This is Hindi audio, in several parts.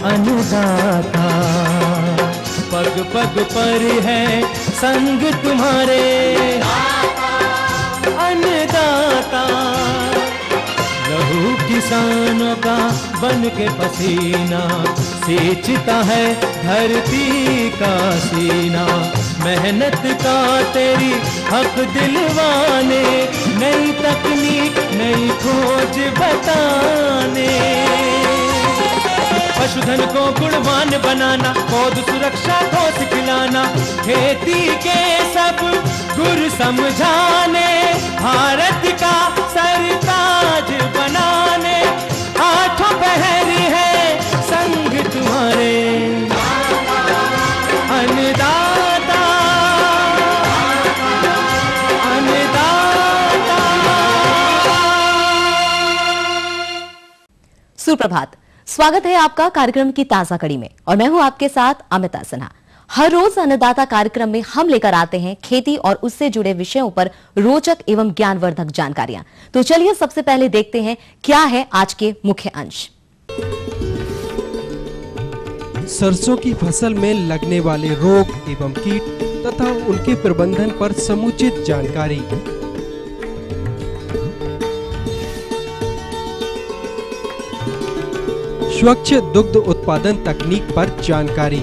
अन्नदाता। पग पग पर है संग तुम्हारे अन्नदाता। लहू किसानों का बन के पसीना सींचता है धरती का सीना। मेहनत का तेरी हक दिलवाने, नई तकनीक नई खोज बताने। पशुधन को गुणवान बनाना, पौध सुरक्षा को सिखलाना, खेती के सब गुर समझाने, भारत का सरताज बनाने। आठों पहर है संग तुम्हारे अन्नदाता अन्नदाता। सुप्रभात, स्वागत है आपका कार्यक्रम की ताजा कड़ी में और मैं हूं आपके साथ अमिता सिन्हा। हर रोज अन्नदाता कार्यक्रम में हम लेकर आते हैं खेती और उससे जुड़े विषयों पर रोचक एवं ज्ञानवर्धक जानकारियां। तो चलिए सबसे पहले देखते हैं क्या है आज के मुख्य अंश। सरसों की फसल में लगने वाले रोग एवं कीट तथा उनके प्रबंधन पर समुचित जानकारी। स्वच्छ दुग्ध उत्पादन तकनीक पर जानकारी।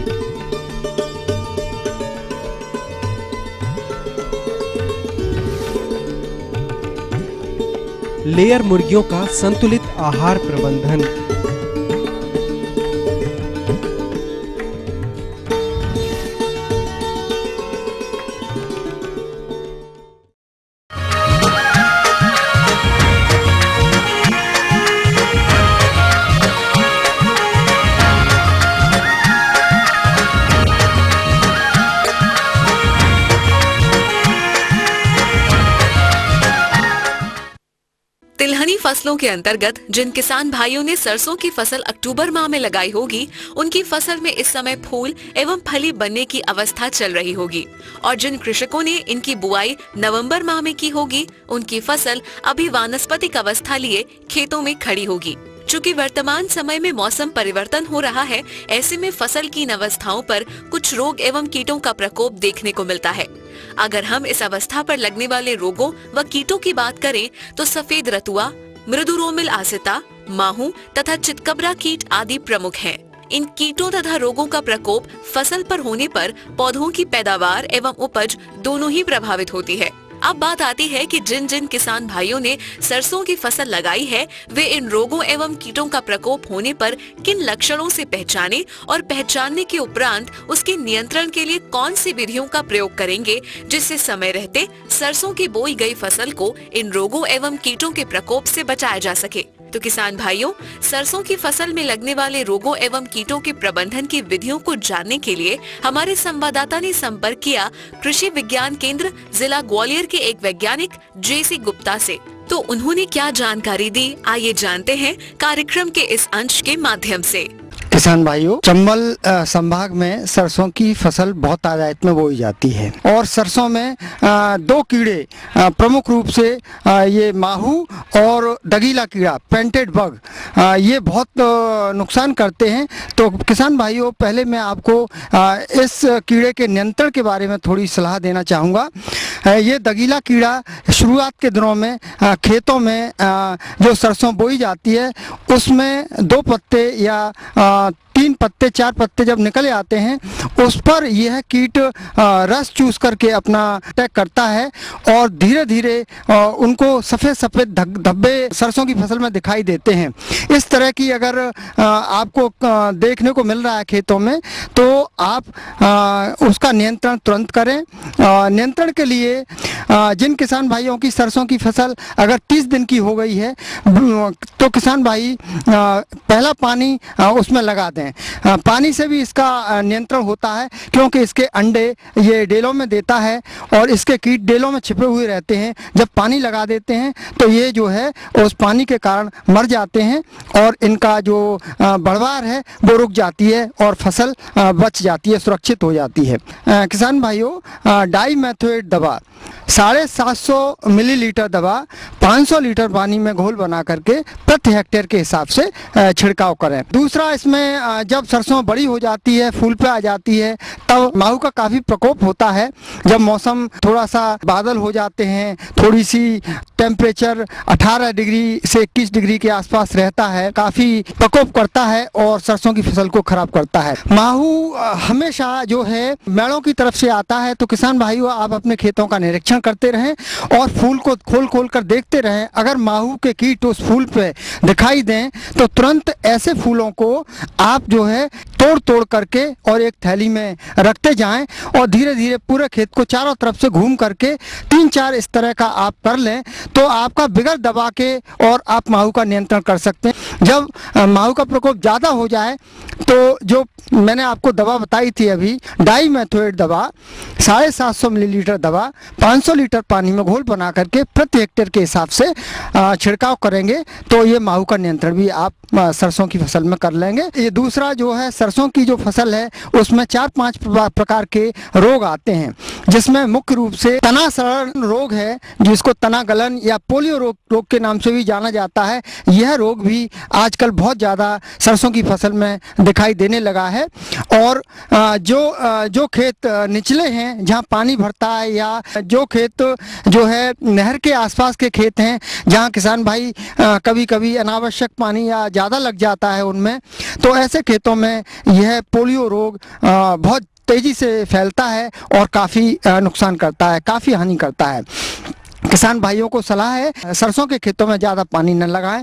लेयर मुर्गियों का संतुलित आहार प्रबंधन। तिलहनी फसलों के अंतर्गत जिन किसान भाइयों ने सरसों की फसल अक्टूबर माह में लगाई होगी, उनकी फसल में इस समय फूल एवं फली बनने की अवस्था चल रही होगी और जिन कृषकों ने इनकी बुआई नवंबर माह में की होगी, उनकी फसल अभी वानस्पतिक अवस्था लिए खेतों में खड़ी होगी। चूँकि वर्तमान समय में मौसम परिवर्तन हो रहा है, ऐसे में फसल की इन अवस्थाओं पर कुछ रोग एवं कीटों का प्रकोप देखने को मिलता है। अगर हम इस अवस्था पर लगने वाले रोगों व कीटों की बात करें तो सफेद रतुआ, मृदु रोमिल आसिता, माहू तथा चितकबरा कीट आदि प्रमुख हैं। इन कीटों तथा रोगों का प्रकोप फसल पर होने पर पौधों की पैदावार एवं उपज दोनों ही प्रभावित होती है। अब बात आती है कि जिन जिन किसान भाइयों ने सरसों की फसल लगाई है, वे इन रोगों एवं कीटों का प्रकोप होने पर किन लक्षणों से पहचाने और पहचानने के उपरांत उसके नियंत्रण के लिए कौन सी विधियों का प्रयोग करेंगे, जिससे समय रहते सरसों की बोई गई फसल को इन रोगों एवं कीटों के प्रकोप से बचाया जा सके। तो किसान भाइयों, सरसों की फसल में लगने वाले रोगों एवं कीटों के प्रबंधन की विधियों को जानने के लिए हमारे संवाददाता ने संपर्क किया कृषि विज्ञान केंद्र जिला ग्वालियर के एक वैज्ञानिक JC गुप्ता से। तो उन्होंने क्या जानकारी दी, आइए जानते हैं कार्यक्रम के इस अंश के माध्यम से। किसान भाइयों, चंबल संभाग में सरसों की फसल बहुत तादाद में बोई जाती है और सरसों में दो कीड़े प्रमुख रूप से ये माहू और दगीला कीड़ा पेंटेड बग ये बहुत नुकसान करते हैं। तो किसान भाइयों, पहले मैं आपको इस कीड़े के नियंत्रण के बारे में थोड़ी सलाह देना चाहूँगा। ये दगीला कीड़ा शुरुआत के दिनों में खेतों में जो सरसों बोई जाती है उसमें 2 पत्ते या 3 पत्ते 4 पत्ते जब निकल आते हैं, उस पर यह कीट रस चूस करके अपना अटैक करता है और धीरे धीरे उनको सफ़ेद सफ़ेद धब्बे सरसों की फसल में दिखाई देते हैं। इस तरह की अगर आपको देखने को मिल रहा है खेतों में, तो आप उसका नियंत्रण तुरंत करें। नियंत्रण के लिए जिन किसान भाइयों की सरसों की फसल अगर 30 दिन की हो गई है, तो किसान भाई पहला पानी उसमें लगा दें। पानी से भी इसका नियंत्रण होता है, क्योंकि इसके अंडे ये डेलों में देता है और इसके कीट डेलों में छिपे हुए रहते हैं। जब पानी लगा देते हैं तो ये जो है उस पानी के कारण मर जाते हैं और इनका जो बढ़वार है वो रुक जाती है और फसल बच जाती है, सुरक्षित हो जाती है। किसान भाइयों, डाईमेथोएट दवा 750 मिलीलीटर दवा 500 लीटर पानी में घोल बना करके प्रति हेक्टेयर के हिसाब से छिड़काव करें। दूसरा इसमें जब सरसों बड़ी हो जाती है, फूल पे आ जाती है, तब माहू का काफ़ी प्रकोप होता है। जब मौसम थोड़ा सा बादल हो जाते हैं, थोड़ी सी टेम्परेचर 18 डिग्री से 21 डिग्री के आसपास रहता है, काफ़ी प्रकोप करता है और सरसों की फसल को खराब करता है। माहू हमेशा जो है मेड़ों की तरफ से आता है, तो किसान भाइयों आप अपने खेतों का निरीक्षण करते रहें और फूल को खोल खोल कर देखते रहें। अगर माहू के कीट उस फूल पे दिखाई दें तो तुरंत ऐसे फूलों को आप जो है तोड़ तोड़ करके और एक थैली में रखते जाएं और धीरे धीरे पूरे खेत को चारों तरफ से घूम करके 3-4 इस तरह का आप कर लें तो आपका बिगड़ दबा के और आप माहू का नियंत्रण कर सकते हैं। जब माहू का प्रकोप ज़्यादा हो जाए तो जो मैंने आपको दवा बताई थी अभी, डाइमेथोएट दवा 750 मिलीलीटर दवा 500 लीटर पानी में घोल बना करके प्रति हेक्टेयर के हिसाब से छिड़काव करेंगे तो ये माहू का नियंत्रण भी आप सरसों की फसल में कर लेंगे। ये दूसरा जो है, सरसों की जो फसल है उसमें 4-5 प्रकार के रोग आते हैं, जिसमें मुख्य रूप से तना सड़न रोग है, जिसको तना गलन या पोलियो रोग के नाम से भी जाना जाता है। यह रोग भी आजकल बहुत ज़्यादा सरसों की फसल में दिखाई देने लगा है। और जो खेत निचले हैं जहां पानी भरता है या जो खेत जो है नहर के आसपास के खेत हैं जहां किसान भाई कभी कभी अनावश्यक पानी या ज़्यादा लग जाता है उनमें, तो ऐसे खेतों में यह पोलियो रोग बहुत तेज़ी से फैलता है और काफ़ी नुकसान करता है, काफ़ी हानि करता है। किसान भाइयों को सलाह है सरसों के खेतों में ज़्यादा पानी न लगाएं,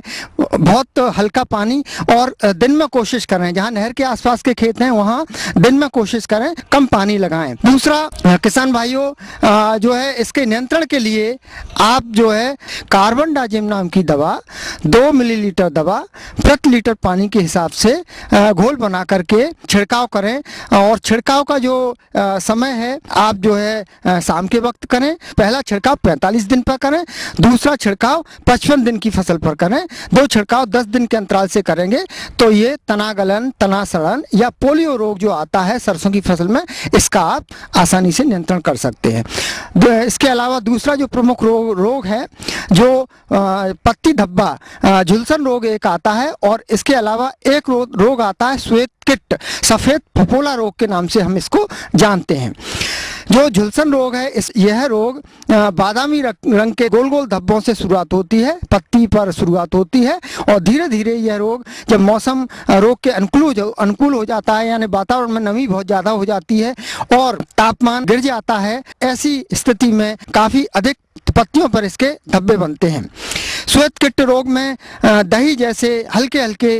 बहुत हल्का पानी, और दिन में कोशिश करें, जहां नहर के आसपास के खेत हैं वहां दिन में कोशिश करें कम पानी लगाएं। दूसरा किसान भाइयों जो है इसके नियंत्रण के लिए आप जो है कार्बनडाजिम नाम की दवा 2 मिलीलीटर दवा प्रति लीटर पानी के हिसाब से घोल बना करके छिड़काव करें। और छिड़काव का जो समय है आप जो है शाम के वक्त करें। पहला छिड़काव 45 दिन पर करें, दूसरा छिड़काव 55 दिन की फसल पर करें। 2 छिड़काव 10 दिन के अंतराल से करेंगे तो ये तना गलन, तना सड़न या पोलियो रोग जो आता है सरसों की फसल में, इसका आप आसानी से नियंत्रण कर सकते हैं। इसके अलावा दूसरा जो प्रमुख रोग है जो पत्ती धब्बा झुलसन रोग एक आता है, और इसके अलावा एक रोग आता है श्वेत किट, सफेद फफोला रोग के नाम से हम इसको जानते हैं। जो झुलसन रोग है यह रोग बादामी रंग के गोल गोल धब्बों से शुरुआत होती है, पत्ती पर शुरुआत होती है और धीरे धीरे यह रोग जब मौसम रोग के अनुकूल हो जाता है, यानी वातावरण में नमी बहुत ज़्यादा हो जाती है और तापमान गिर जाता है, ऐसी स्थिति में काफ़ी अधिक पत्तियों पर इसके धब्बे बनते हैं। श्वेत किट रोग में दही जैसे हल्के हल्के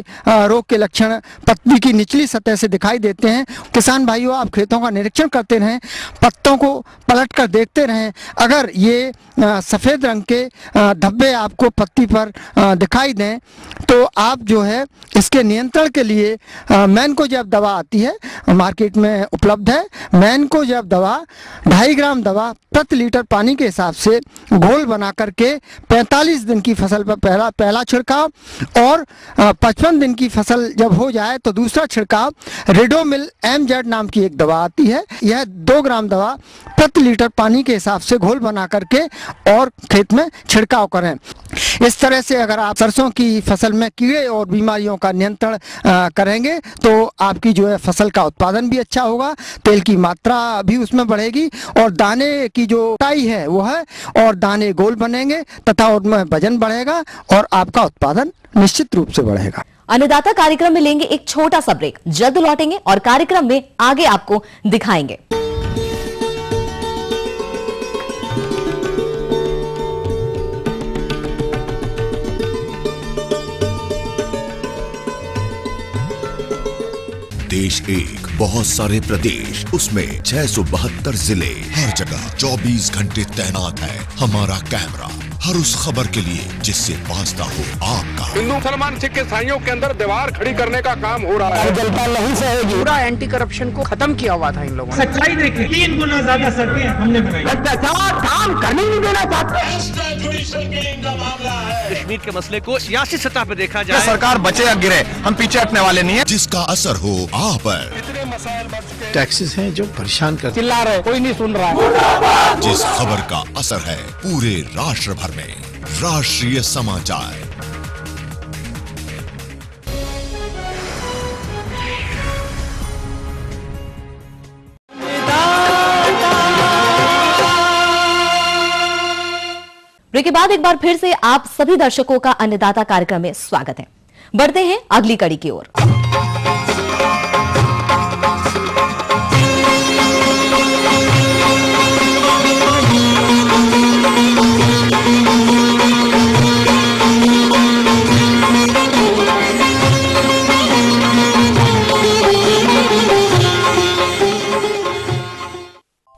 रोग के लक्षण पत्ती की निचली सतह से दिखाई देते हैं। किसान भाइयों आप खेतों का निरीक्षण करते रहें, पत्तों को पलट कर देखते रहें। अगर ये सफ़ेद रंग के धब्बे आपको पत्ती पर दिखाई दें तो आप जो है इसके नियंत्रण के लिए मैनकोजेब दवा आती है, मार्केट में उपलब्ध है। मैनकोजेब दवा 2.5 ग्राम दवा प्रति लीटर पानी के हिसाब से घोल बना करके 45 दिन की फसल पर पहला छिड़काव और 55 दिन की फसल जब हो जाए तो दूसरा छिड़काव। रेडोमिल MZ नाम की एक दवा आती है, यह 2 ग्राम दवा प्रति लीटर पानी के हिसाब से घोल बना करके और खेत में छिड़काव करें। इस तरह से अगर आप सरसों की फसल में कीड़े और बीमारियों का नियंत्रण करेंगे तो आपकी जो है फसल का उत्पादन भी अच्छा होगा, तेल की मात्रा भी उसमें बढ़ेगी और दाने की जो मोटाई है वो है और दाने गोल बनेंगे तथा उनमें वजन बढ़ेगा और आपका उत्पादन निश्चित रूप से बढ़ेगा। अन्नदाता कार्यक्रम में लेंगे एक छोटा सा ब्रेक, जल्द लौटेंगे और कार्यक्रम में आगे आपको दिखाएंगे। देश एक, बहुत सारे प्रदेश, उसमें 672 जिले, हर जगह 24 घंटे तैनात है हमारा कैमरा, हर उस खबर के लिए जिससे वास्ता हो आपका। हिंदू मुसलमान सिख ईसाइयों के अंदर दीवार खड़ी करने का काम हो रहा है। जनता नहीं सहेगी। पूरा एंटी करप्शन को खत्म किया हुआ था इन लोगों ने। सच्चाई देखिए, 3 गुना ज्यादा सड़कें हमने बनाई। काम करने नहीं देना चाहते। कश्मीर के मसले को सियासी सतह पे देखा जाए, सरकार बचे या गिरे हम पीछे हटने वाले नहीं है। जिसका असर हो आप पर। टैक्सेस हैं जो परेशान करते, चिल्ला रहे, कोई नहीं सुन रहा है। जिस खबर का असर है पूरे राष्ट्र भर में, राष्ट्रीय समाचार। ब्रेक के बाद एक बार फिर से आप सभी दर्शकों का अन्नदाता कार्यक्रम में स्वागत है। बढ़ते हैं अगली कड़ी की ओर।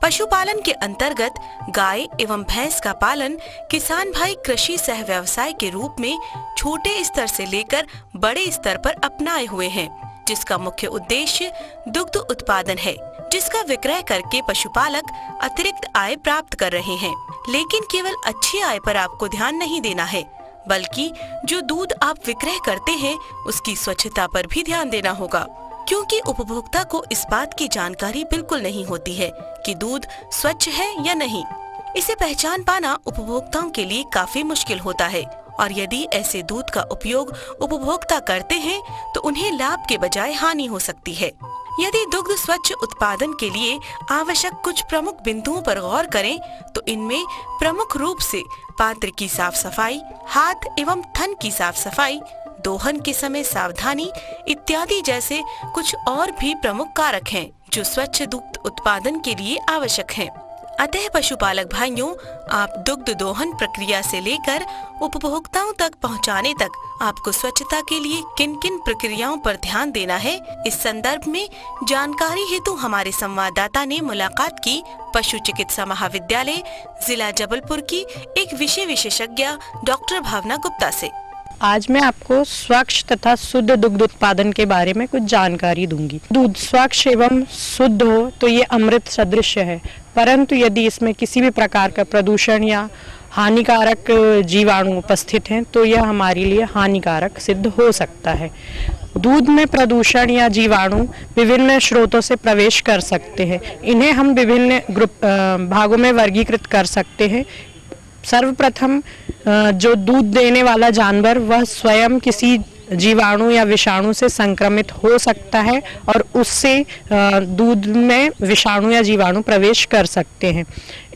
पशुपालन के अंतर्गत गाय एवं भैंस का पालन किसान भाई कृषि सह व्यवसाय के रूप में छोटे स्तर से लेकर बड़े स्तर पर अपनाए हुए हैं, जिसका मुख्य उद्देश्य दुग्ध उत्पादन है, जिसका विक्रय करके पशुपालक अतिरिक्त आय प्राप्त कर रहे हैं। लेकिन केवल अच्छी आय पर आपको ध्यान नहीं देना है, बल्कि जो दूध आप विक्रय करते हैं उसकी स्वच्छता पर भी ध्यान देना होगा, क्योंकि उपभोक्ता को इस बात की जानकारी बिल्कुल नहीं होती है कि दूध स्वच्छ है या नहीं। इसे पहचान पाना उपभोक्ताओं के लिए काफी मुश्किल होता है, और यदि ऐसे दूध का उपयोग उपभोक्ता करते हैं तो उन्हें लाभ के बजाय हानि हो सकती है। यदि दुग्ध स्वच्छ उत्पादन के लिए आवश्यक कुछ प्रमुख बिंदुओं पर गौर करें तो इनमें प्रमुख रूप से पात्र की साफ सफाई, हाथ एवं थन की साफ सफाई, दोहन के समय सावधानी इत्यादि जैसे कुछ और भी प्रमुख कारक हैं जो स्वच्छ दुग्ध उत्पादन के लिए आवश्यक हैं। अतः पशुपालक भाइयों, आप दुग्ध दोहन प्रक्रिया से लेकर उपभोक्ताओं तक पहुंचाने तक आपको स्वच्छता के लिए किन किन प्रक्रियाओं पर ध्यान देना है, इस संदर्भ में जानकारी हेतु हमारे संवाददाता ने मुलाकात की पशु चिकित्सा महाविद्यालय जिला जबलपुर की एक विषय विशेषज्ञ डॉक्टर भावना गुप्ता से। आज मैं आपको स्वच्छ तथा शुद्ध दुग्ध उत्पादन के बारे में कुछ जानकारी दूंगी। दूध स्वच्छ एवं शुद्ध हो तो ये अमृत सदृश है, परंतु यदि इसमें किसी भी प्रकार का प्रदूषण या हानिकारक जीवाणु उपस्थित हैं तो यह हमारे लिए हानिकारक सिद्ध हो सकता है। दूध में प्रदूषण या जीवाणु विभिन्न स्रोतों से प्रवेश कर सकते हैं। इन्हें हम विभिन्न भागों में वर्गीकृत कर सकते हैं। सर्वप्रथम जो दूध देने वाला जानवर वह स्वयं किसी जीवाणु या विषाणु से संक्रमित हो सकता है और उससे दूध में विषाणु या जीवाणु प्रवेश कर सकते हैं।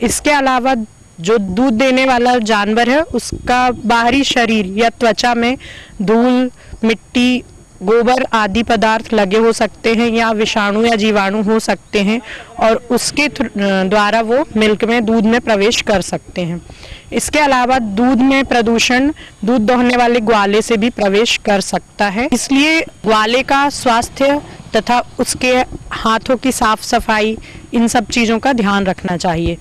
इसके अलावा जो दूध देने वाला जानवर है उसका बाहरी शरीर या त्वचा में धूल, मिट्टी, गोबर आदि पदार्थ लगे हो सकते हैं या विषाणु या जीवाणु हो सकते हैं और उसके द्वारा वो मिल्क में दूध में प्रवेश कर सकते हैं। इसके अलावा दूध में प्रदूषण दूध दोहने वाले ग्वाले से भी प्रवेश कर सकता है, इसलिए ग्वाले का स्वास्थ्य तथा उसके हाथों की साफ सफाई इन सब चीज़ों का ध्यान रखना चाहिए।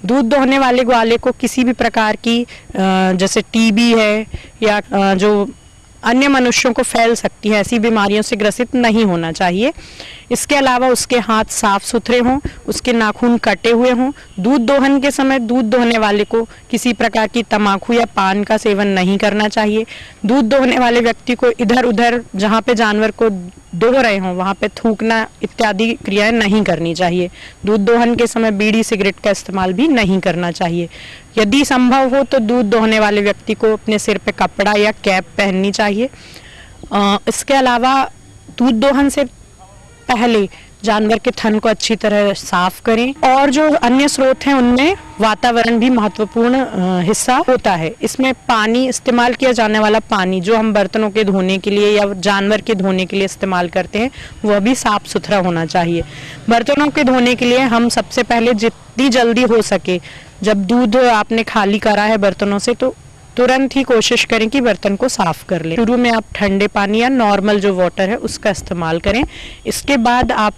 दूध दोहने वाले ग्वाले को किसी भी प्रकार की जैसे टीबी है या जो अन्य मनुष्यों को फैल सकती है ऐसी बीमारियों से ग्रसित नहीं होना चाहिए। इसके अलावा उसके हाथ साफ सुथरे हों, उसके नाखून कटे हुए हों। दूध दोहन के समय दूध दोहने वाले को किसी प्रकार की तंबाकू या पान का सेवन नहीं करना चाहिए। दूध दोहने वाले व्यक्ति को इधर उधर जहाँ पे जानवर को दोह रहे हों वहाँ पे थूकना इत्यादि क्रियाएं नहीं करनी चाहिए। दूध दोहन के समय बीड़ी सिगरेट का इस्तेमाल भी नहीं करना चाहिए। यदि संभव हो तो दूध दोहने वाले व्यक्ति को अपने सिर पे कपड़ा या कैप पहननी चाहिए। इसके अलावा दूध दोहन से पहले जानवर के थन को अच्छी तरह साफ करें और जो अन्य स्रोत हैं उनमें वातावरण भी महत्वपूर्ण हिस्सा होता है। इसमें पानी, इस्तेमाल किया जाने वाला पानी जो हम बर्तनों के धोने के लिए या जानवर के धोने के लिए इस्तेमाल करते हैं वह भी साफ सुथरा होना चाहिए। बर्तनों के धोने के लिए हम सबसे पहले जितनी जल्दी हो सके, जब दूध आपने खाली करा है बर्तनों से तो तुरंत ही कोशिश करें कि बर्तन को साफ कर लें। शुरू में आप ठंडे पानी या नॉर्मल जो वाटर है उसका इस्तेमाल करें। इसके बाद आप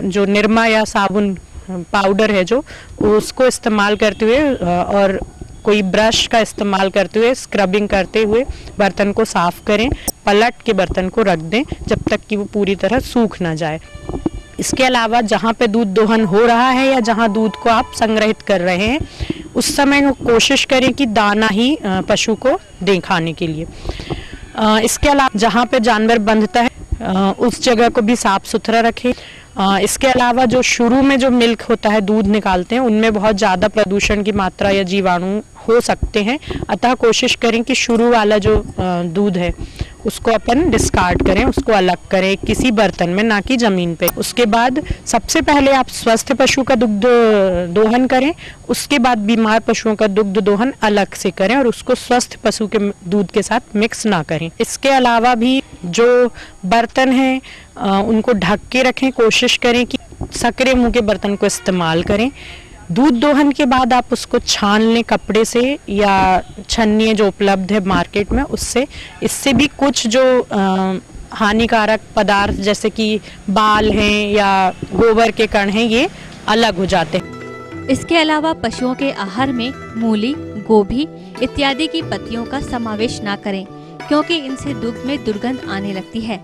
जो निरमा या साबुन पाउडर है जो उसको इस्तेमाल करते हुए और कोई ब्रश का इस्तेमाल करते हुए स्क्रबिंग करते हुए बर्तन को साफ करें। पलट के बर्तन को रख दें जब तक कि वो पूरी तरह सूख ना जाए। इसके अलावा जहाँ पे दूध दोहन हो रहा है या जहाँ दूध को आप संग्रहित कर रहे हैं उस समय कोशिश करें कि दाना ही पशु को दें खाने के लिए। इसके अलावा जहाँ पे जानवर बंधता है उस जगह को भी साफ सुथरा रखें। इसके अलावा जो शुरू में जो मिल्क होता है, दूध निकालते हैं, उनमें बहुत ज़्यादा प्रदूषण की मात्रा या जीवाणु हो सकते हैं। अतः कोशिश करें कि शुरू वाला जो दूध है उसको अपन डिस्कार्ड करें, उसको अलग करें किसी बर्तन में, ना कि जमीन पे। उसके बाद सबसे पहले आप स्वस्थ पशु का दुग्ध दोहन करें, उसके बाद बीमार पशुओं का दुग्ध दोहन अलग से करें और उसको स्वस्थ पशु के दूध के साथ मिक्स ना करें। इसके अलावा भी जो बर्तन हैं उनको ढक के रखें, कोशिश करें कि सकरे मुंह के बर्तन को इस्तेमाल करें। दूध दोहन के बाद आप उसको छान लें कपड़े से या छन्नी जो उपलब्ध है मार्केट में उससे। इससे भी कुछ जो हानिकारक पदार्थ जैसे कि बाल हैं या गोबर के कण हैं ये अलग हो जाते हैं। इसके अलावा पशुओं के आहार में मूली, गोभी इत्यादि की पत्तियों का समावेश ना करें, क्योंकि इनसे दूध में दुर्गंध आने लगती है।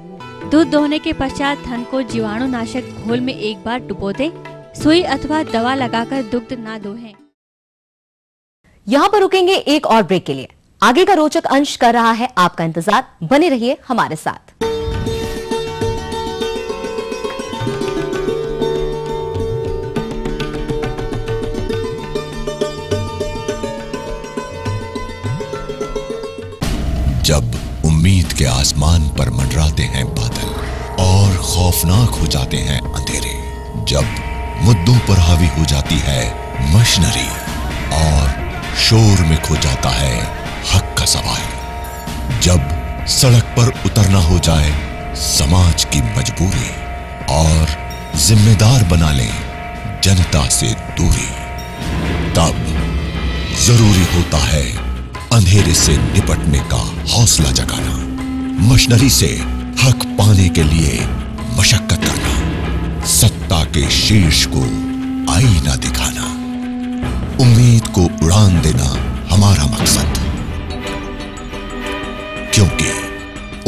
दूध दोहने के पश्चात थन को जीवाणुनाशक घोल में एक बार डुबो दें। सुई अथवा दवा लगाकर दुग्ध ना दोहें। यहाँ पर रुकेंगे एक और ब्रेक के लिए। आगे का रोचक अंश कर रहा है आपका इंतजार, बने रहिए हमारे साथ। जब उम्मीद के आसमान पर मंडराते हैं बादल और खौफनाक हो जाते हैं अंधेरे, जब मुद्दों पर हावी हो जाती है मशीनरी और शोर में खो जाता है हक का सवाल, जब सड़क पर उतरना हो जाए समाज की मजबूरी और जिम्मेदार बना लें जनता से दूरी, तब जरूरी होता है अंधेरे से निपटने का हौसला जगाना, मशीनरी से हक पाने के लिए मशक्कत करना, सत्ता के शीर्ष को आईना दिखाना, उम्मीद को उड़ान देना हमारा मकसद, क्योंकि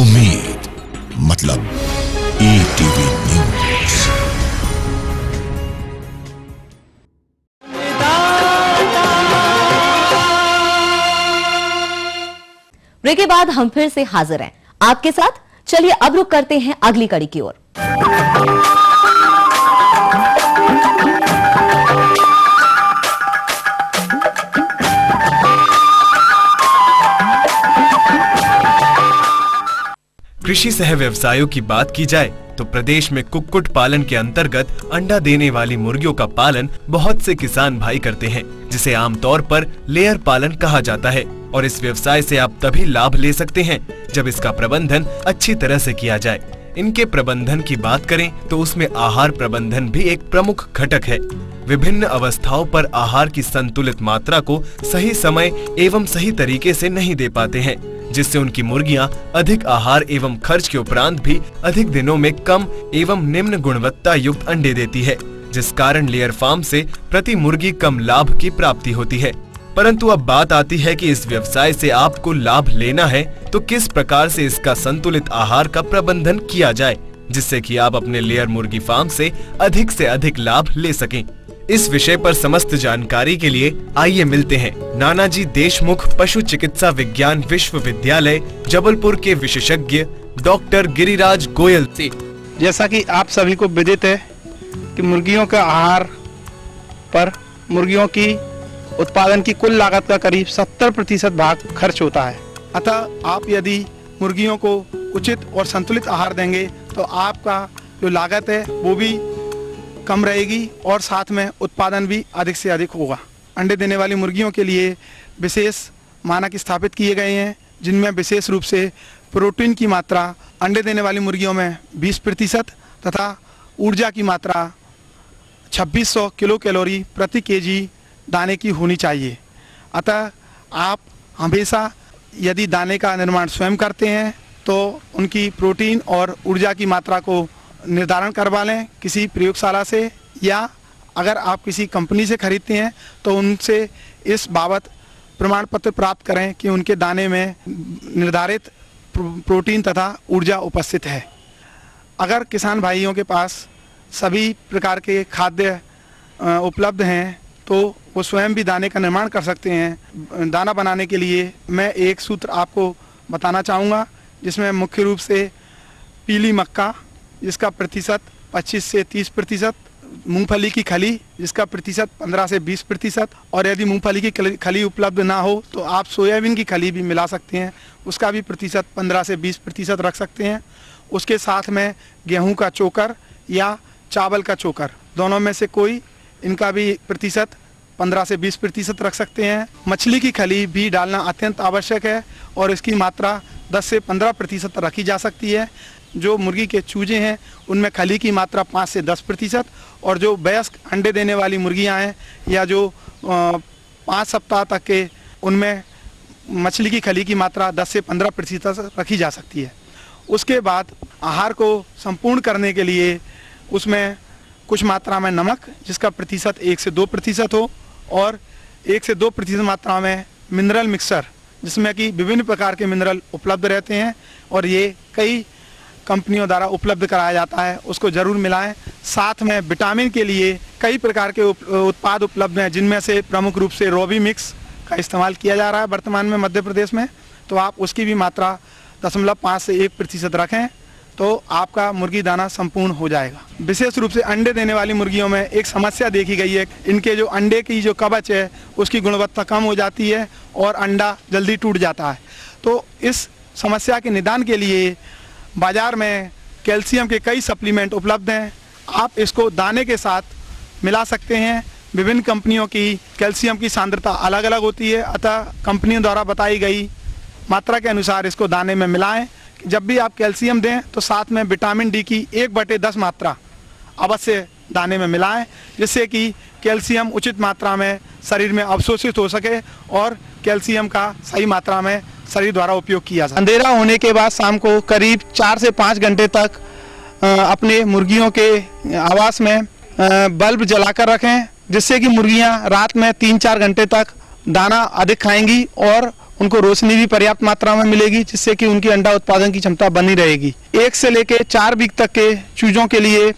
उम्मीद मतलब ईटीवी न्यूज़। ब्रेक के बाद हम फिर से हाजिर हैं आपके साथ। चलिए अब रुक करते हैं अगली कड़ी की ओर। कृषि सह व्यवसायों की बात की जाए तो प्रदेश में कुक्कुट पालन के अंतर्गत अंडा देने वाली मुर्गियों का पालन बहुत से किसान भाई करते हैं, जिसे आमतौर पर लेयर पालन कहा जाता है। और इस व्यवसाय से आप तभी लाभ ले सकते हैं जब इसका प्रबंधन अच्छी तरह से किया जाए। इनके प्रबंधन की बात करें तो उसमें आहार प्रबंधन भी एक प्रमुख घटक है। विभिन्न अवस्थाओं पर आहार की संतुलित मात्रा को सही समय एवं सही तरीके से नहीं दे पाते हैं, जिससे उनकी मुर्गियां अधिक आहार एवं खर्च के उपरांत भी अधिक दिनों में कम एवं निम्न गुणवत्ता युक्त अंडे देती है, जिस कारण लेयर फार्म से प्रति मुर्गी कम लाभ की प्राप्ति होती है। परंतु अब बात आती है कि इस व्यवसाय से आपको लाभ लेना है तो किस प्रकार से इसका संतुलित आहार का प्रबंधन किया जाए, जिससे कि आप अपने लेयर मुर्गी फार्म से अधिक लाभ ले सकें। इस विषय पर समस्त जानकारी के लिए आइए मिलते हैं नानाजी देशमुख पशु चिकित्सा विज्ञान विश्वविद्यालय जबलपुर के विशेषज्ञ डॉक्टर गिरिराज गोयल से। जैसा कि आप सभी को विदित है कि मुर्गियों का आहार पर मुर्गियों की उत्पादन की कुल लागत का करीब 70% भाग खर्च होता है। अतः आप यदि मुर्गियों को उचित और संतुलित आहार देंगे तो आपका जो लागत है वो भी कम रहेगी और साथ में उत्पादन भी अधिक से अधिक होगा। अंडे देने वाली मुर्गियों के लिए विशेष मानक स्थापित किए गए हैं, जिनमें विशेष रूप से प्रोटीन की मात्रा अंडे देने वाली मुर्गियों में 20% तथा ऊर्जा की मात्रा 2600 किलो कैलोरी प्रति केजी दाने की होनी चाहिए। अतः आप हमेशा यदि दाने का निर्माण स्वयं करते हैं तो उनकी प्रोटीन और ऊर्जा की मात्रा को निर्धारण करवा लें किसी प्रयोगशाला से, या अगर आप किसी कंपनी से खरीदते हैं तो उनसे इस बाबत प्रमाण पत्र प्राप्त करें कि उनके दाने में निर्धारित प्रोटीन तथा ऊर्जा उपस्थित है। अगर किसान भाइयों के पास सभी प्रकार के खाद्य उपलब्ध हैं तो वो स्वयं भी दाने का निर्माण कर सकते हैं। दाना बनाने के लिए मैं एक सूत्र आपको बताना चाहूँगा, जिसमें मुख्य रूप से पीली मक्का जिसका प्रतिशत 25 से 30% मूंगफली की खली जिसका प्रतिशत 15 से 20%, और यदि मूंगफली की खली उपलब्ध ना हो तो आप सोयाबीन की खली भी मिला सकते हैं, उसका भी प्रतिशत 15 से 20% रख सकते हैं। उसके साथ में गेहूं का चोकर या चावल का चोकर, दोनों में से कोई, इनका भी प्रतिशत 15 से 20% रख सकते हैं। मछली की खली भी डालना अत्यंत आवश्यक है और इसकी मात्रा 10 से 15% रखी जा सकती है। जो मुर्गी के चूजे हैं उनमें खली की मात्रा 5 से 10%, और जो वयस्क अंडे देने वाली मुर्गियां हैं या जो 5 सप्ताह तक के, उनमें मछली की खली की मात्रा 10 से 15% रखी जा सकती है। उसके बाद आहार को संपूर्ण करने के लिए उसमें कुछ मात्रा में नमक जिसका प्रतिशत 1 से 2% हो, और 1 से 2% मात्रा में मिनरल मिक्सर जिसमें कि विभिन्न प्रकार के मिनरल उपलब्ध रहते हैं और ये कई कंपनियों द्वारा उपलब्ध कराया जाता है, उसको ज़रूर मिलाएं। साथ में विटामिन के लिए कई प्रकार के उत्पाद उपलब्ध हैं, जिनमें से प्रमुख रूप से रोबी मिक्स का इस्तेमाल किया जा रहा है वर्तमान में मध्य प्रदेश में, तो आप उसकी भी मात्रा 0.5 से 1% रखें तो आपका मुर्गी दाना संपूर्ण हो जाएगा। विशेष रूप से अंडे देने वाली मुर्गियों में एक समस्या देखी गई है, इनके जो अंडे की जो कवच है उसकी गुणवत्ता कम हो जाती है और अंडा जल्दी टूट जाता है। तो इस समस्या के निदान के लिए बाज़ार में कैल्शियम के कई सप्लीमेंट उपलब्ध हैं, आप इसको दाने के साथ मिला सकते हैं। विभिन्न कंपनियों की कैल्शियम की सांद्रता अलग अलग होती है, अतः कंपनियों द्वारा बताई गई मात्रा के अनुसार इसको दाने में मिलाएं। जब भी आप कैल्शियम दें तो साथ में विटामिन डी की 1/10 मात्रा अवश्य दाने में मिलाएं, जिससे कि कैल्शियम उचित मात्रा में शरीर में अवशोषित हो सके और कैल्शियम का सही मात्रा में शरीर द्वारा उपयोग किया जाए। अंधेरा होने के बाद शाम को करीब 4 से 5 घंटे तक अपने मुर्गियों के आवास में बल्ब जलाकर रखें, जिससे कि मुर्गियां रात में 3-4 घंटे तक दाना अधिक खाएंगी और उनको रोशनी भी पर्याप्त मात्रा में मिलेगी, जिससे कि उनकी अंडा उत्पादन की क्षमता बनी रहेगी। 1 से लेकर 4 वीक तक के चूजों के लिए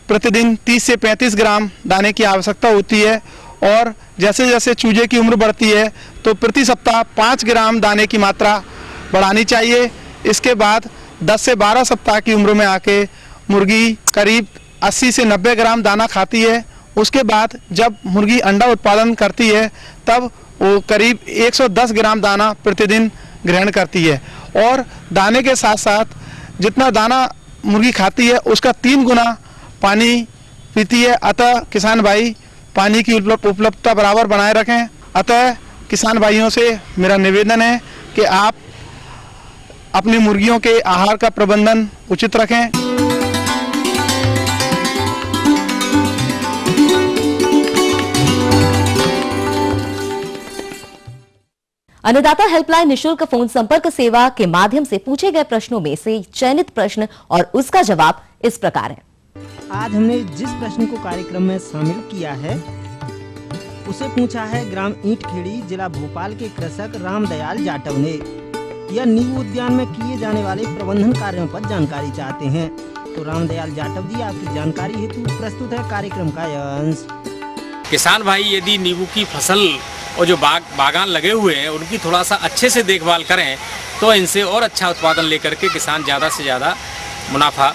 प्रतिदिन 30 से 35 ग्राम दाने की आवश्यकता होती है, और जैसे जैसे चूजे की उम्र बढ़ती है तो प्रति सप्ताह 5 ग्राम दाने की मात्रा बढ़ानी चाहिए। इसके बाद 10 से 12 सप्ताह की उम्र में आके मुर्गी करीब 80 से 90 ग्राम दाना खाती है। उसके बाद जब मुर्गी अंडा उत्पादन करती है तब वो करीब 110 ग्राम दाना प्रतिदिन ग्रहण करती है, और दाने के साथ साथ जितना दाना मुर्गी खाती है उसका 3 गुना पानी पीती है। अतः किसान भाई पानी की उपलब्धता बराबर बनाए रखें। अतः किसान भाइयों से मेरा निवेदन है कि आप अपनी मुर्गियों के आहार का प्रबंधन उचित रखें। अन्नदाता हेल्पलाइन निशुल्क फोन संपर्क सेवा के माध्यम से पूछे गए प्रश्नों में से चयनित प्रश्न और उसका जवाब इस प्रकार है। आज हमने जिस प्रश्न को कार्यक्रम में शामिल किया है उसे पूछा है ग्राम ईंटखेड़ी, जिला भोपाल के कृषक रामदयाल जाटव ने। यह नींबू उद्यान में किए जाने वाले प्रबंधन कार्यों पर जानकारी चाहते हैं। तो रामदयाल जाटव जी, आपकी जानकारी हेतु प्रस्तुत है कार्यक्रम का यह अंश। किसान भाई यदि नींबू की फसल और जो बागान लगे हुए हैं उनकी थोड़ा सा अच्छे से देखभाल करें तो इनसे और अच्छा उत्पादन लेकर के किसान ज़्यादा से ज़्यादा मुनाफा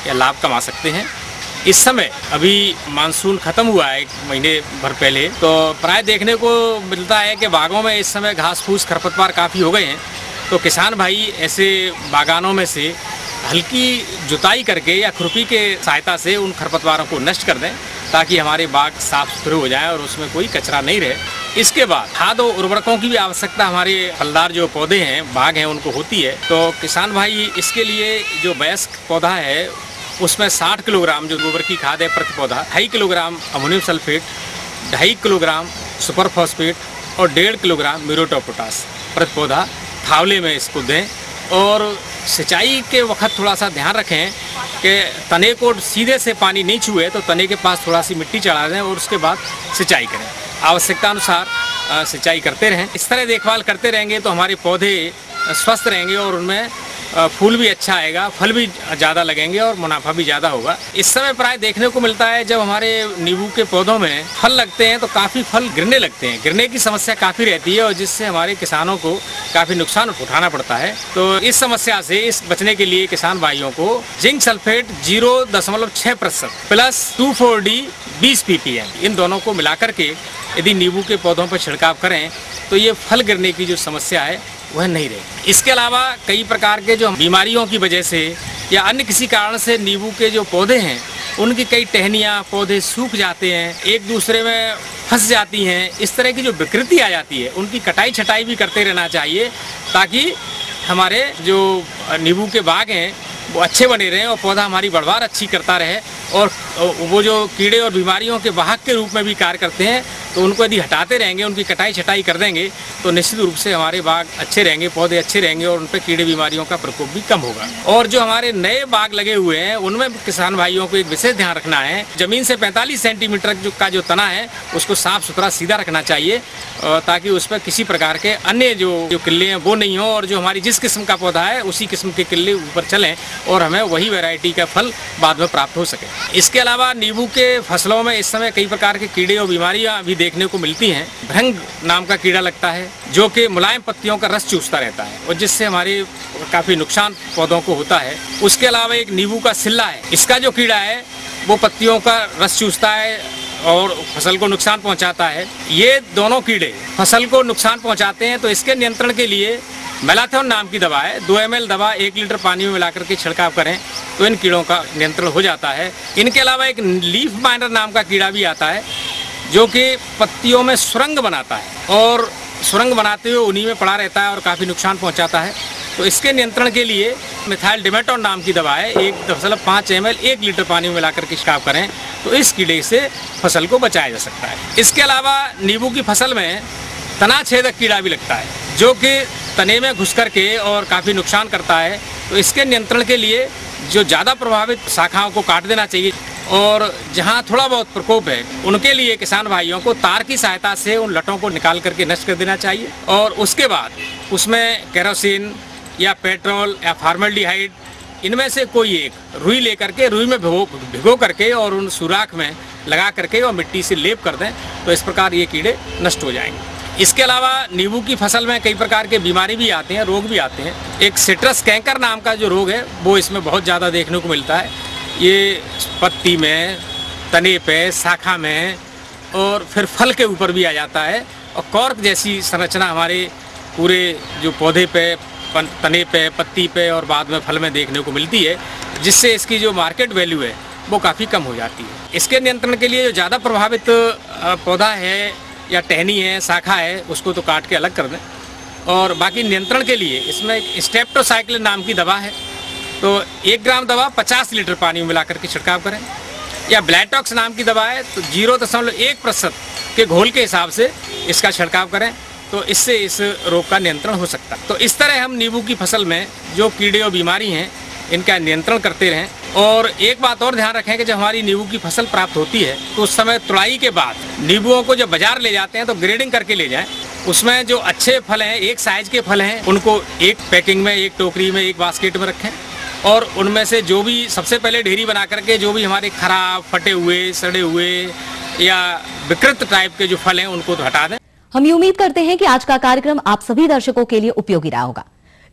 या लाभ कमा सकते हैं। इस समय अभी मानसून ख़त्म हुआ है 1 महीने भर पहले, तो प्राय देखने को मिलता है कि बागों में इस समय घास फूस खरपतवार काफ़ी हो गए हैं। तो किसान भाई ऐसे बागानों में से हल्की जुताई करके या खुरपी के सहायता से उन खरपतवारों को नष्ट कर दें, ताकि हमारे बाग साफ सुथरे हो जाएं और उसमें कोई कचरा नहीं रहे। इसके बाद खाद और उर्वरकों की भी आवश्यकता हमारे फलदार जो पौधे हैं, बाग हैं, उनको होती है। तो किसान भाई इसके लिए जो वयस्क पौधा है उसमें 60 किलोग्राम जो गोबर की खाद है प्रति पौधा, 2.5 kilogram ammonium sulphate, 2.5 kilogram super phosphate और 1.5 किलोग्राम म्यूरेट ऑफ पोटाश प्रति पौधा फावले में इसको दें। और सिंचाई के वक्त थोड़ा सा ध्यान रखें कि तने को सीधे से पानी नहीं छुए, तो तने के पास थोड़ा सी मिट्टी चढ़ा दें और उसके बाद सिंचाई करें। आवश्यकता अनुसार सिंचाई करते रहें। इस तरह देखभाल करते रहेंगे तो हमारे पौधे स्वस्थ रहेंगे और उनमें फूल भी अच्छा आएगा, फल भी ज़्यादा लगेंगे और मुनाफा भी ज़्यादा होगा। इस समय प्राय देखने को मिलता है जब हमारे नींबू के पौधों में फल लगते हैं तो काफ़ी फल गिरने लगते हैं, गिरने की समस्या काफ़ी रहती है और जिससे हमारे किसानों को काफ़ी नुकसान उठाना पड़ता है। तो इस समस्या से इस बचने के लिए किसान भाइयों को zinc sulphate 0.6% plus 2,4-D 20 ppm इन दोनों को मिलाकर के यदि नींबू के पौधों पर छिड़काव करें तो ये फल गिरने की जो समस्या है वह नहीं रहेगी। इसके अलावा कई प्रकार के जो बीमारियों की वजह से या अन्य किसी कारण से नींबू के जो पौधे हैं उनकी कई टहनियाँ पौधे सूख जाते हैं, एक दूसरे में फंस जाती हैं, इस तरह की जो विकृति आ जाती है उनकी कटाई छटाई भी करते रहना चाहिए ताकि हमारे जो नींबू के बाग हैं वो अच्छे बने रहें और पौधा हमारी बढ़वार अच्छी करता रहे और वो जो कीड़े और बीमारियों के वाहक के रूप में भी कार्य करते हैं तो उनको यदि हटाते रहेंगे, उनकी कटाई छटाई कर देंगे तो निश्चित रूप से हमारे बाग अच्छे रहेंगे, पौधे अच्छे रहेंगे और उन पर कीड़े बीमारियों का प्रकोप भी कम होगा। और जो हमारे नए बाग लगे हुए हैं उनमें किसान भाइयों को एक विशेष ध्यान रखना है, जमीन से 45 सेंटीमीटर का जो तना है उसको साफ सुथरा सीधा रखना चाहिए ताकि उस पर किसी प्रकार के अन्य जो किल्ले हैं वो नहीं हो और जो हमारी जिस किस्म का पौधा है उसी किस्म के किल्ले ऊपर चलें और हमें वही वैरायटी का फल बाद में प्राप्त हो सके। इसके अलावा नींबू के फसलों में इस समय कई प्रकार के कीड़े और बीमारियां भी देखने को मिलती हैं। भृंग नाम का कीड़ा लगता है जो कि मुलायम पत्तियों का रस चूसता रहता है और जिससे हमारे काफ़ी नुकसान पौधों को होता है। उसके अलावा एक नींबू का सिल्ला है, इसका जो कीड़ा है वो पत्तियों का रस चूसता है और फसल को नुकसान पहुंचाता है। ये दोनों कीड़े फसल को नुकसान पहुंचाते हैं तो इसके नियंत्रण के लिए मेलाथोन नाम की दवा है, 2 ml दवा 1 लीटर पानी में मिलाकर के छिड़काव करें तो इन कीड़ों का नियंत्रण हो जाता है। इनके अलावा एक लीफ माइनर नाम का कीड़ा भी आता है जो कि पत्तियों में सुरंग बनाता है और सुरंग बनाते हुए उन्हीं में पड़ा रहता है और काफ़ी नुकसान पहुंचाता है। तो इसके नियंत्रण के लिए मिथाइल डिमेटोन नाम की दवा है, 1.5 ml 1 लीटर पानी में मिलाकर के छिड़काव करें तो इस कीड़े से फसल को बचाया जा सकता है। इसके अलावा नींबू की फसल में तना छेदक कीड़ा भी लगता है जो कि तने में घुस कर के और काफ़ी नुकसान करता है। तो इसके नियंत्रण के लिए जो ज़्यादा प्रभावित शाखाओं को काट देना चाहिए और जहाँ थोड़ा बहुत प्रकोप है उनके लिए किसान भाइयों को तार की सहायता से उन लटों को निकाल करके नष्ट कर देना चाहिए और उसके बाद उसमें केरोसिन या पेट्रोल या फॉर्मल्डिहाइड इनमें से कोई एक रुई लेकर के रुई में भिगो करके और उन सुराख में लगा करके और मिट्टी से लेप कर दें तो इस प्रकार ये कीड़े नष्ट हो जाएंगे। इसके अलावा नींबू की फसल में कई प्रकार के बीमारी भी आते हैं, रोग भी आते हैं। एक सिट्रस कैंकर नाम का जो रोग है वो इसमें बहुत ज़्यादा देखने को मिलता है। ये पत्ती में, तने पे, शाखा में और फिर फल के ऊपर भी आ जाता है और कॉर्क जैसी संरचना हमारे पूरे जो पौधे पे, तने पे, पत्ती पे और बाद में फल में देखने को मिलती है जिससे इसकी जो मार्केट वैल्यू है वो काफ़ी कम हो जाती है। इसके नियंत्रण के लिए जो ज़्यादा प्रभावित पौधा है या टहनी है, शाखा है, उसको तो काट के अलग कर दें और बाकी नियंत्रण के लिए इसमें स्टेप्टोसाइक्लिन नाम की दवा है तो 1 ग्राम दवा 50 लीटर पानी में मिलाकर के छिड़काव करें या ब्लैटॉक्स नाम की दवा है तो 0.1% के घोल के हिसाब से इसका छिड़काव करें तो इससे इस रोग का नियंत्रण हो सकता है। तो इस तरह हम नींबू की फसल में जो कीड़े और बीमारी हैं इनका नियंत्रण करते रहें और एक बात और ध्यान रखें कि जब हमारी नींबू की फसल प्राप्त होती है तो उस समय तुड़ाई के बाद नींबुओं को जब बाजार ले जाते हैं तो ग्रेडिंग करके ले जाएं। उसमें जो अच्छे फल हैं, एक साइज के फल हैं, उनको एक पैकिंग में, एक टोकरी में, एक बास्केट में रखें और उनमें से जो भी सबसे पहले ढेरी बना करके जो भी हमारे खराब, फटे हुए, सड़े हुए या विकृत टाइप के जो फल हैं उनको तो हटा दें। हम ये उम्मीद करते हैं कि आज का कार्यक्रम आप सभी दर्शकों के लिए उपयोगी रहा होगा।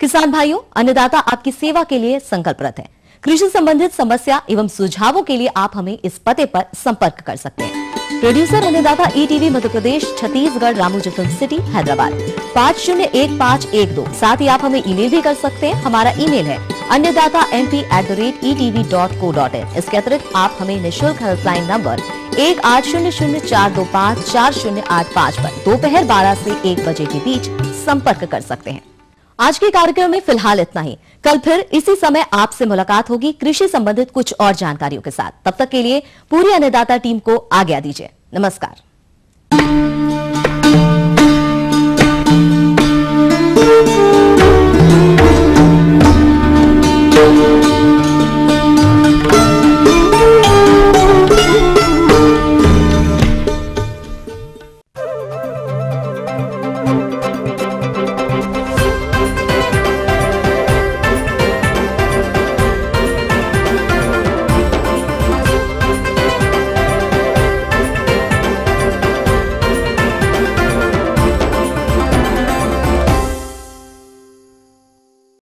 किसान भाइयों, अन्नदाता आपकी सेवा के लिए संकल्परत है। कृषि संबंधित समस्या एवं सुझावों के लिए आप हमें इस पते पर संपर्क कर सकते हैं। प्रोड्यूसर अन्नदाता ETV मध्य प्रदेश, छत्तीसगढ़, रामोजी सिटी, हैदराबाद 501512। साथ ही आप हमें ईमेल भी कर सकते हैं। हमारा ईमेल है annadatamp@etv.co.in। इसके अतिरिक्त आप हमें निःशुल्क हेल्पलाइन नंबर 180042540885 पर दोपहर 12 से 1 बजे के बीच संपर्क कर सकते हैं। आज के कार्यक्रम में फिलहाल इतना ही। कल फिर इसी समय आपसे मुलाकात होगी कृषि संबंधित कुछ और जानकारियों के साथ। तब तक के लिए पूरी अन्नदाता टीम को आज्ञा दीजिए। नमस्कार।